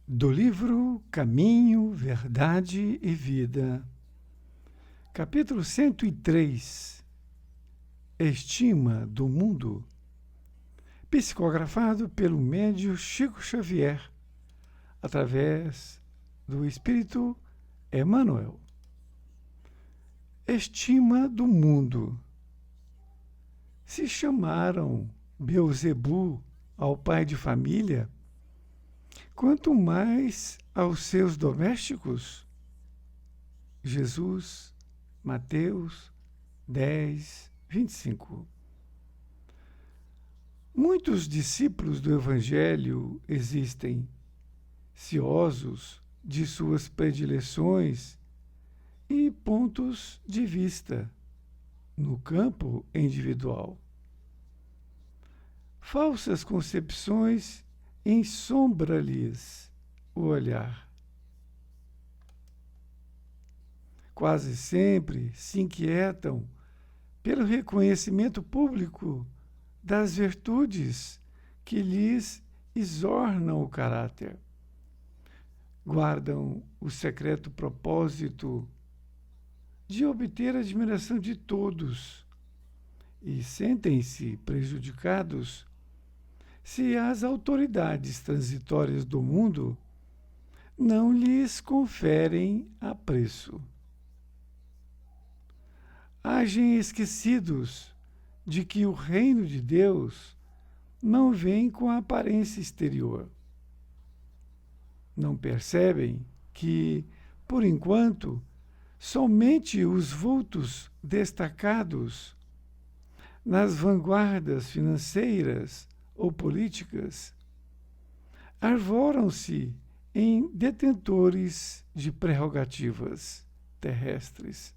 Do livro Caminho, Verdade e Vida, capítulo 103, Estima do Mundo, psicografado pelo médium Chico Xavier, através do Espírito Emmanuel. Estima do mundo. Se chamaram Beelzebu ao pai de família, quanto mais aos seus domésticos. Jesus, Mateus 10, 25. Muitos discípulos do Evangelho existem, ciosos de suas predileções e pontos de vista no campo individual. Falsas concepções ensombra-lhes o olhar. Quase sempre se inquietam pelo reconhecimento público das virtudes que lhes exornam o caráter. Guardam o secreto propósito de obter a admiração de todos e sentem-se prejudicados se as autoridades transitórias do mundo não lhes conferem apreço. Agem esquecidos de que o reino de Deus não vem com a aparência exterior. Não percebem que, por enquanto, somente os vultos destacados nas vanguardas financeiras ou políticas arvoram-se em detentores de prerrogativas terrestres.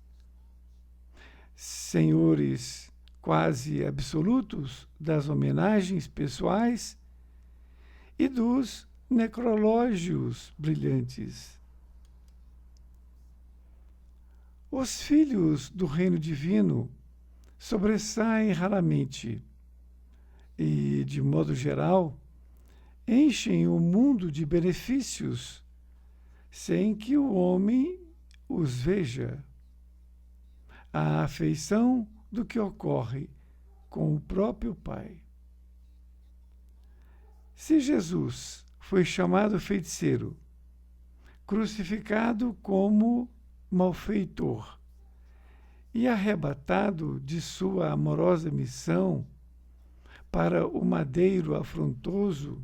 Senhores quase absolutos das homenagens pessoais e dos necrológios brilhantes. Os filhos do reino divino sobressaem raramente e, de modo geral, enchem o mundo de benefícios sem que o homem os veja, à afeição do que ocorre com o próprio Pai. Se Jesus foi chamado feiticeiro, crucificado como malfeitor e arrebatado de sua amorosa missão para o madeiro afrontoso,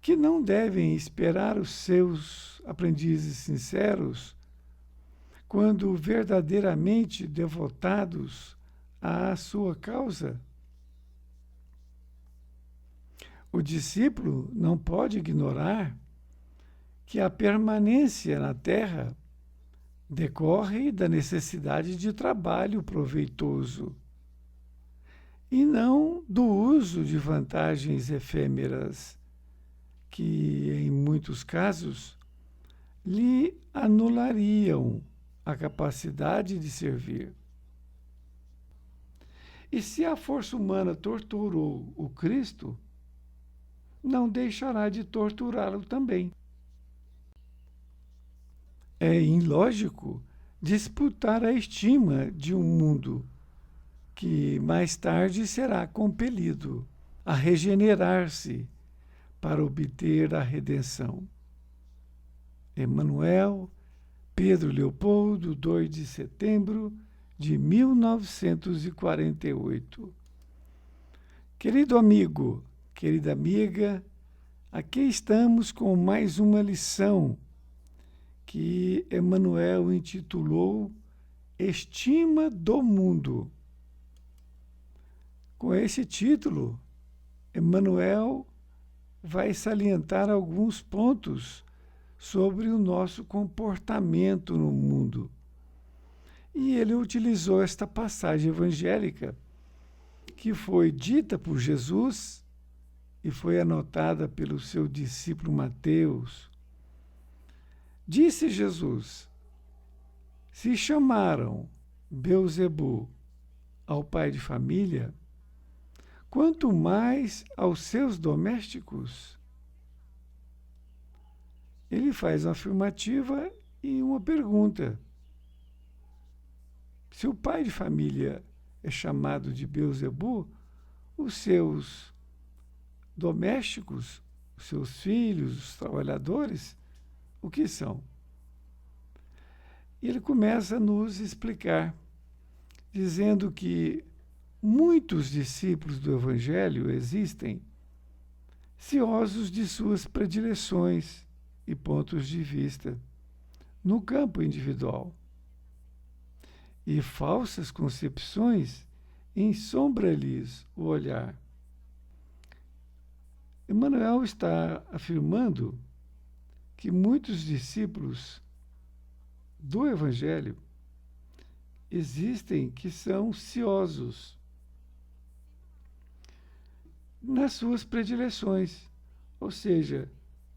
que não devem esperar os seus aprendizes sinceros, quando verdadeiramente devotados à sua causa? O discípulo não pode ignorar que a permanência na terra decorre da necessidade de trabalho proveitoso e não do uso de vantagens efêmeras que, em muitos casos, lhe anulariam a capacidade de servir. E se a força humana torturou o Cristo, não deixará de torturá-lo também. É ilógico disputar a estima de um mundo que mais tarde será compelido a regenerar-se para obter a redenção. Emmanuel, Pedro Leopoldo, 2 de setembro de 1948. Querido amigo, querida amiga, aqui estamos com mais uma lição que Emmanuel intitulou Estima do Mundo. Com esse título, Emmanuel vai salientar alguns pontos sobre o nosso comportamento no mundo. E ele utilizou esta passagem evangélica que foi dita por Jesus e foi anotada pelo seu discípulo Mateus. Disse Jesus: se chamaram Beelzebu ao pai de família, quanto mais aos seus domésticos. Ele faz uma afirmativa e uma pergunta. Se o pai de família é chamado de Beelzebu, os seus domésticos, os seus filhos, os trabalhadores, o que são? E ele começa a nos explicar, dizendo que muitos discípulos do Evangelho existem ciosos de suas predileções e pontos de vista no campo individual. E falsas concepções ensombram-lhes o olhar. Emmanuel está afirmando que muitos discípulos do Evangelho existem que são ciosos nas suas predileções, ou seja,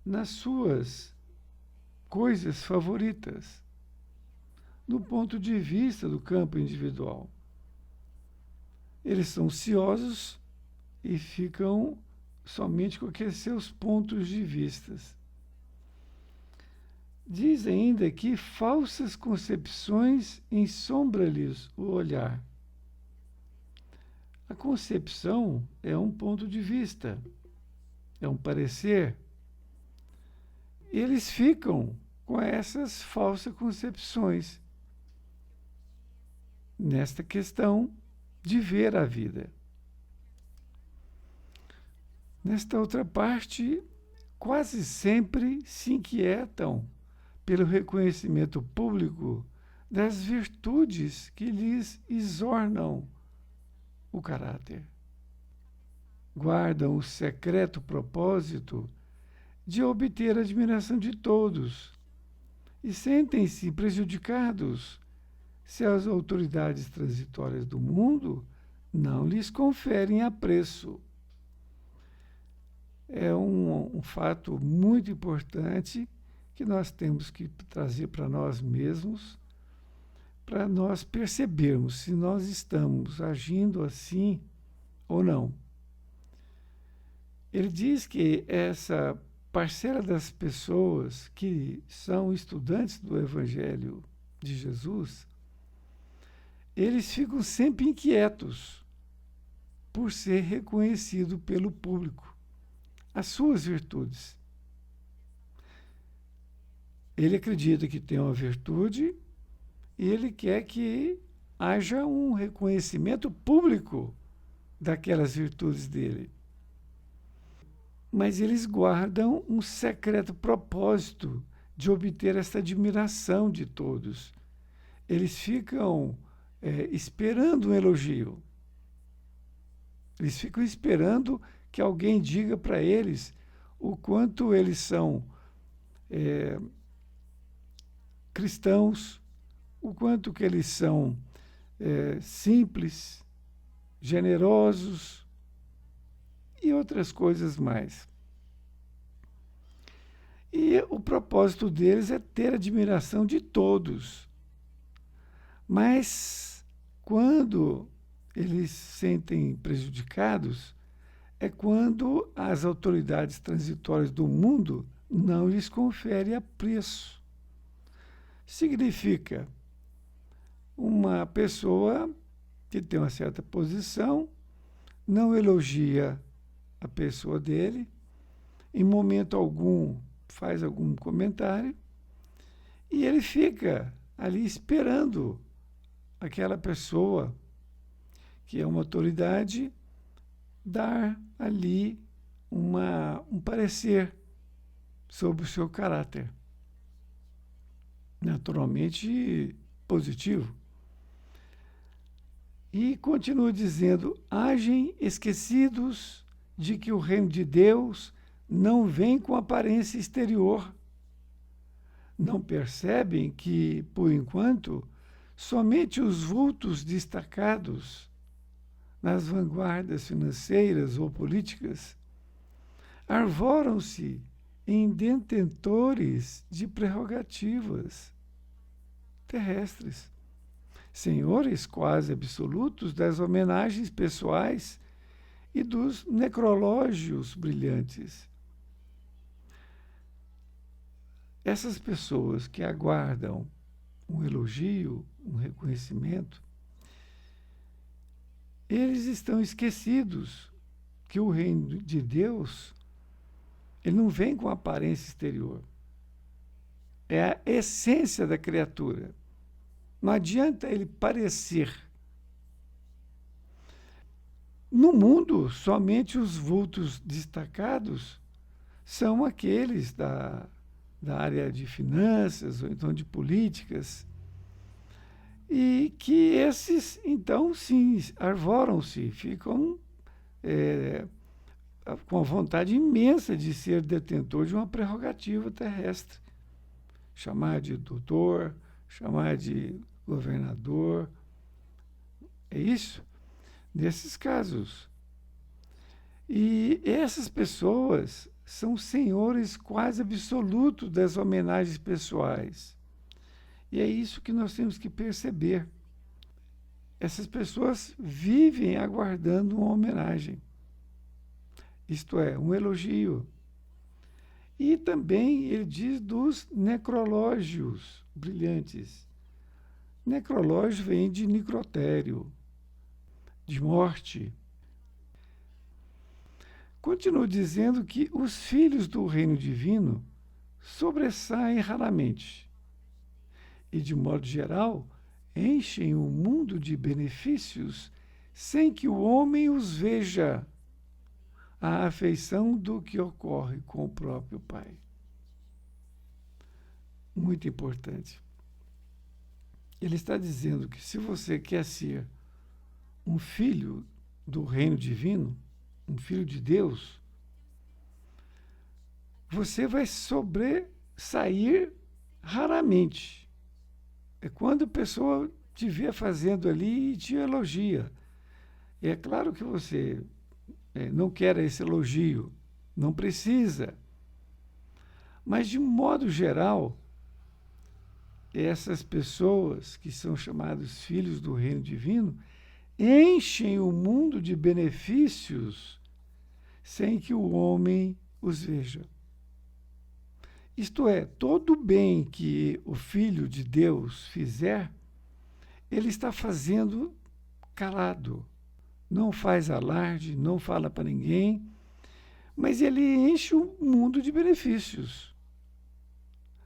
nas suas coisas favoritas, do ponto de vista do campo individual. Eles são ciosos e ficam somente com aqueles seus pontos de vista. Diz ainda que falsas concepções ensombram-lhes o olhar. A concepção é um ponto de vista, é um parecer. Eles ficam com essas falsas concepções nesta questão de ver a vida. Nesta outra parte, quase sempre se inquietam pelo reconhecimento público das virtudes que lhes exornam o caráter. Guardam o secreto propósito de obter a admiração de todos e sentem-se prejudicados se as autoridades transitórias do mundo não lhes conferem apreço. É um fato muito importante que nós temos que trazer para nós mesmos, para nós percebermos se nós estamos agindo assim ou não. Ele diz que essa parcela das pessoas que são estudantes do Evangelho de Jesus, eles ficam sempre inquietos por ser reconhecido pelo público, as suas virtudes. Ele acredita que tem uma virtude e ele quer que haja um reconhecimento público daquelas virtudes dele. Mas eles guardam um secreto propósito de obter essa admiração de todos. Eles ficam esperando um elogio. Eles ficam esperando que alguém diga para eles o quanto eles são cristãos, o quanto que eles são simples, generosos e outras coisas mais. E o propósito deles é ter admiração de todos. Mas quando eles se sentem prejudicados, é quando as autoridades transitórias do mundo não lhes conferem apreço. Significa uma pessoa que tem uma certa posição, não elogia a pessoa dele, em momento algum faz algum comentário, e ele fica ali esperando aquela pessoa, que é uma autoridade, dar ali um parecer sobre o seu caráter. Naturalmente positivo. E continua dizendo: agem esquecidos de que o reino de Deus não vem com aparência exterior. Não percebem que, por enquanto, somente os vultos destacados nas vanguardas financeiras ou políticas arvoram-se em detentores de prerrogativas terrestres, senhores quase absolutos das homenagens pessoais e dos necrológios brilhantes. Essas pessoas que aguardam um elogio, um reconhecimento, eles estão esquecidos que o reino de Deus, ele não vem com aparência exterior. É a essência da criatura. Não adianta ele parecer. No mundo, somente os vultos destacados são aqueles da área de finanças ou então de políticas, e que esses, então, sim, arvoram-se, ficam com a vontade imensa de ser detentor de uma prerrogativa terrestre. Chamar de doutor, chamar de governador. É isso? Nesses casos. E essas pessoas são senhores quase absolutos das homenagens pessoais. E é isso que nós temos que perceber. Essas pessoas vivem aguardando uma homenagem. Isto é, um elogio. E também ele diz dos necrológios brilhantes. Necrológio vem de necrotério, de morte. Continua dizendo que os filhos do reino divino sobressaem raramente e, de modo geral, enchem o mundo de benefícios sem que o homem os veja, à afeição do que ocorre com o próprio Pai. Muito importante. Ele está dizendo que se você quer ser um filho do reino divino, um filho de Deus, você vai sobressair raramente. É quando a pessoa te vê fazendo ali e te elogia. É claro que você não quer esse elogio, não precisa. Mas, de modo geral, essas pessoas que são chamadas filhos do reino divino enchem o mundo de benefícios sem que o homem os veja. Isto é, todo o bem que o Filho de Deus fizer, ele está fazendo calado. Não faz alarde, não fala para ninguém, mas ele enche o mundo de benefícios.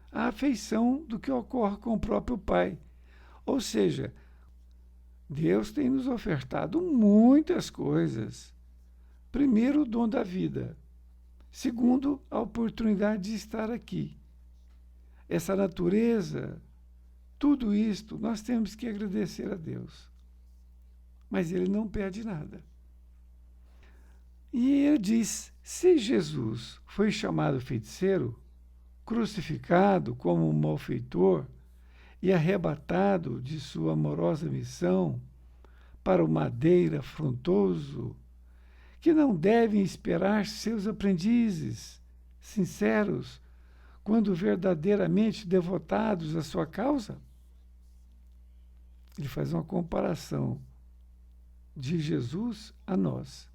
A afeição do que ocorre com o próprio Pai. Ou seja, Deus tem nos ofertado muitas coisas. Primeiro, o dom da vida. Segundo, a oportunidade de estar aqui. Essa natureza, tudo isto, nós temos que agradecer a Deus. Mas ele não pede nada. E ele diz, se Jesus foi chamado feiticeiro, crucificado como um malfeitor e arrebatado de sua amorosa missão para o madeiro afrontoso, que não devem esperar seus aprendizes sinceros quando verdadeiramente devotados à sua causa? Ele faz uma comparação de Jesus a nós.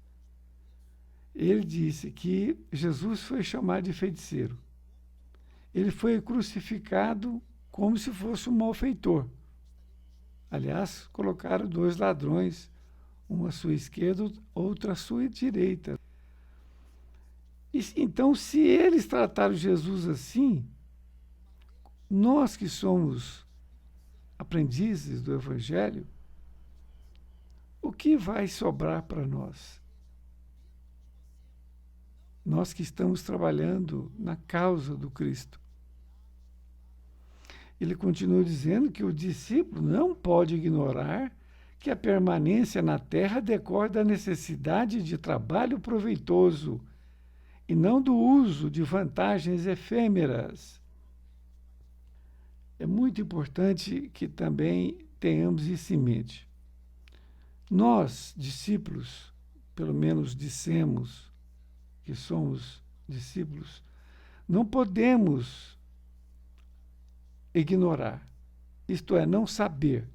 Ele disse que Jesus foi chamado de feiticeiro. Ele foi crucificado como se fosse um malfeitor. Aliás, colocaram 2 ladrões, uma à sua esquerda, outra à sua direita. Então, se eles trataram Jesus assim, nós que somos aprendizes do Evangelho, o que vai sobrar para nós? Nós que estamos trabalhando na causa do Cristo. Ele continua dizendo que o discípulo não pode ignorar que a permanência na terra decorre da necessidade de trabalho proveitoso e não do uso de vantagens efêmeras. É muito importante que também tenhamos isso em mente. Nós, discípulos, pelo menos dissemos que somos discípulos, não podemos ignorar, isto é, não saber,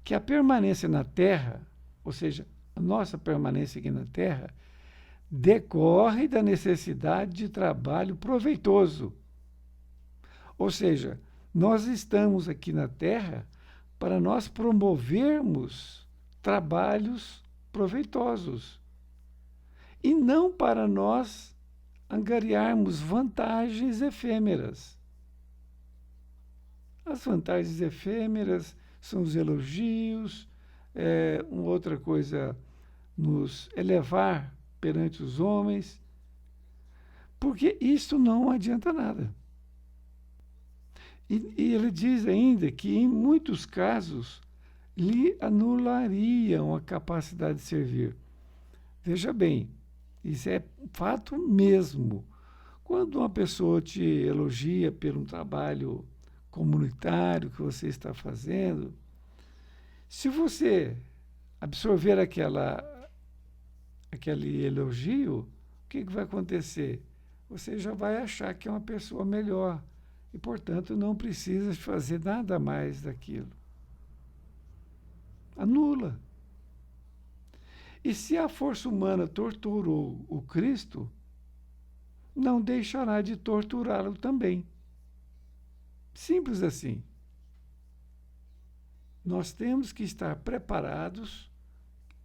que a permanência na Terra, ou seja, a nossa permanência aqui na Terra, decorre da necessidade de trabalho proveitoso. Ou seja, nós estamos aqui na Terra para nós promovermos trabalhos proveitosos e não para nós angariarmos vantagens efêmeras. As vantagens efêmeras são os elogios, uma outra coisa, nos elevar perante os homens, porque isso não adianta nada. E ele diz ainda que, em muitos casos, lhe anulariam a capacidade de servir. Veja bem, isso é fato mesmo. Quando uma pessoa te elogia pelo trabalho comunitário que você está fazendo, se você absorver aquele elogio, o que vai acontecer? Você já vai achar que é uma pessoa melhor e, portanto, não precisa fazer nada mais daquilo. Anula. E se a força humana torturou o Cristo, não deixará de torturá-lo também. Simples assim. Nós temos que estar preparados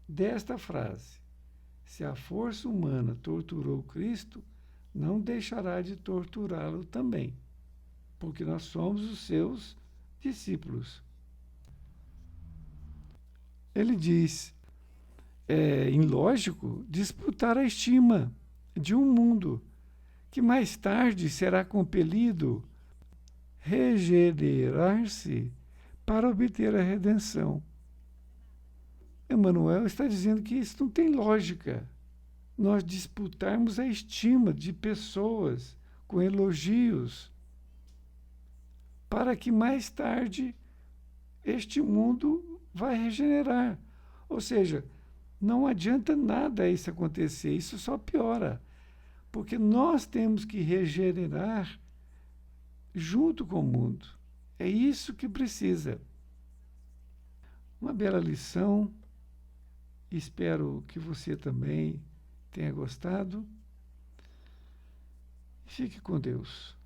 desta frase. Se a força humana torturou Cristo, não deixará de torturá-lo também, porque nós somos os seus discípulos. Ele diz, ilógico disputar a estima de um mundo que mais tarde será compelido a regenerar-se para obter a redenção. Emmanuel está dizendo que isso não tem lógica. Nós disputarmos a estima de pessoas com elogios para que mais tarde este mundo vai regenerar. Ou seja, não adianta nada isso acontecer, isso só piora, porque nós temos que regenerar junto com o mundo. É isso que precisa. Uma bela lição. Espero que você também tenha gostado. Fique com Deus.